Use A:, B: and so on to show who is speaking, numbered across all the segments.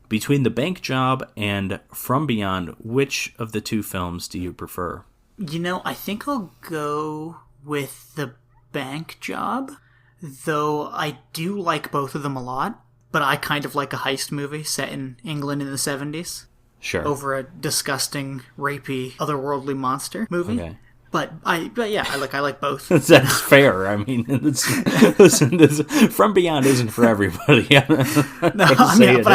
A: Between The Bank Job and From Beyond, which of the two films do you prefer?
B: I think I'll go with The Bank Job, though I do like both of them a lot, but I kind of like a heist movie set in England in the 70s.
A: Sure.
B: Over a disgusting, rapey, otherworldly monster movie. Okay. But yeah, I like both.
A: That's fair. I mean, From Beyond isn't for everybody.
B: I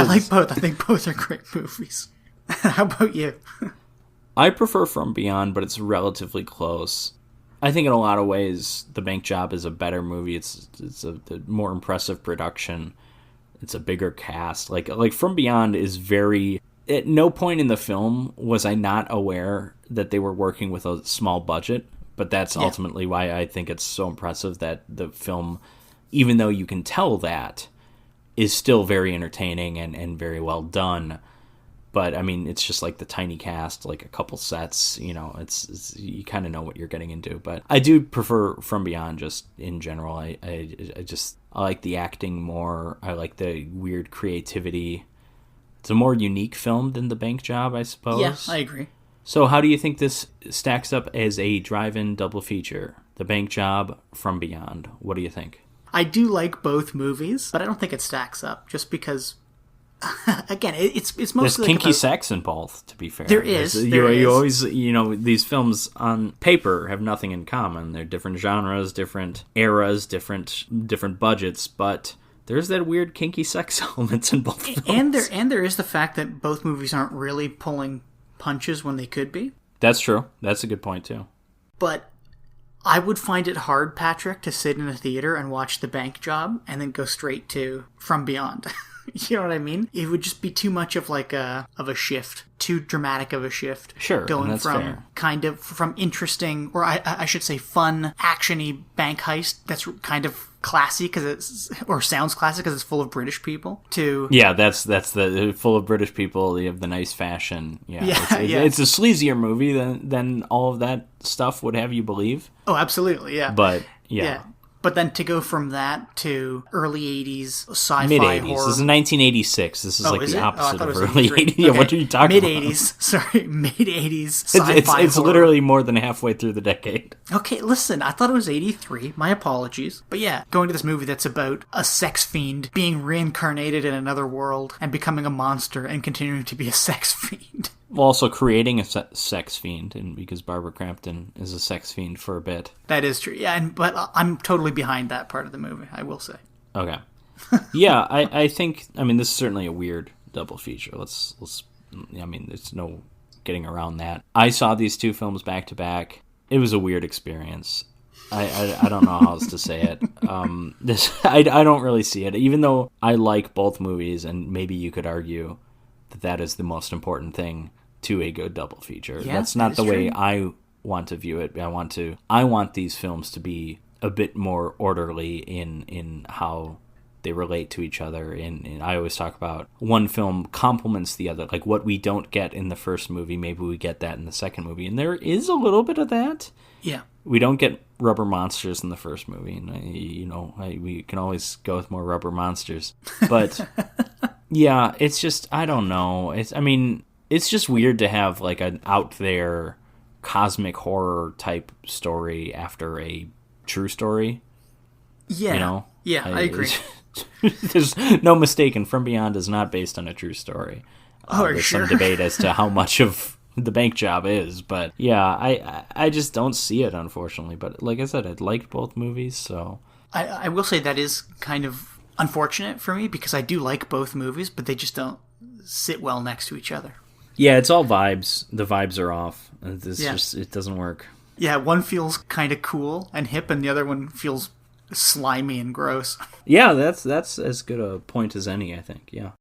B: like both. I think both are great movies. How about you?
A: I prefer From Beyond, but it's relatively close. I think in a lot of ways, The Bank Job is a better movie. It's a more impressive production. It's a bigger cast. Like From Beyond is very... At no point in the film was I not aware that they were working with a small budget, but that's ultimately why I think it's so impressive that the film, even though you can tell that, is still very entertaining and very well done. But, I mean, it's just like the tiny cast, like a couple sets, it's you kind of know what you're getting into. But I do prefer From Beyond just in general. I like the acting more. I like the weird creativity. It's a more unique film than The Bank Job, I suppose.
B: Yeah, I agree.
A: So how do you think this stacks up as a drive-in double feature? The Bank Job, From Beyond. What do you think?
B: I do like both movies, but I don't think it stacks up just because, again, it's mostly...
A: There's kinky sex in both, to be fair.
B: There is.
A: You always, these films on paper have nothing in common. They're different genres, different eras, different budgets, but... There's that weird kinky sex elements in both films.
B: And there is the fact that both movies aren't really pulling punches when they could be.
A: That's true. That's a good point, too.
B: But I would find it hard, Patrick, to sit in a theater and watch The Bank Job and then go straight to From Beyond. You know what I mean? It would just be too much of a shift. Too dramatic of a shift.
A: Sure,
B: going
A: and that's
B: from
A: fair.
B: From interesting, or I should say fun, actiony bank heist that's kind of classy or sounds classy because it's full of British people, to...
A: Yeah, that's the full of British people. You have the nice fashion. It's a sleazier movie than all of that stuff would have you believe.
B: Oh, absolutely, yeah.
A: But, yeah.
B: But then to go from that to early 80s sci-fi
A: Mid-80s.
B: horror...
A: This is 1986. This is the opposite of early 80s.
B: Okay.
A: Yeah, what are you talking about?
B: Mid-80s. Sorry, mid-80s sci-fi
A: It's
B: horror.
A: literally more than halfway through the decade.
B: Okay, listen, I thought it was 83. My apologies. But yeah, going to this movie that's about a sex fiend being reincarnated in another world and becoming a monster and continuing to be a sex fiend.
A: Also creating a sex fiend, and because Barbara Crampton is a sex fiend for a bit.
B: That is true, yeah. But I'm totally behind that part of the movie, I will say.
A: Okay. Yeah, I think, this is certainly a weird double feature. There's no getting around that. I saw these two films back to back. It was a weird experience. I don't know how else to say it. I don't really see it, even though I like both movies, and maybe you could argue that is the most important thing to a good double feature.
B: Yeah,
A: that's not the way
B: true.
A: I want to view it. I want these films to be a bit more orderly in how they relate to each other. And I always talk about one film complements the other. Like what we don't get in the first movie, maybe we get that in the second movie. And there is a little bit of that.
B: Yeah.
A: We don't get rubber monsters in the first movie. And we can always go with more rubber monsters. But yeah, it's just, I don't know. It's just weird to have like an out there cosmic horror type story after a true story.
B: Yeah. Yeah, I agree.
A: There's no mistaking, From Beyond is not based on a true story. There's some debate as to how much of The Bank Job is, but yeah, I just don't see it, unfortunately. But like I said, I liked both movies, so...
B: I will say that is kind of unfortunate for me, because I do like both movies, but they just don't sit well next to each other.
A: Yeah, it's all vibes. The vibes are off. It doesn't work.
B: Yeah, one feels kind of cool and hip, and the other one feels slimy and gross.
A: Yeah, that's as good a point as any, I think, yeah.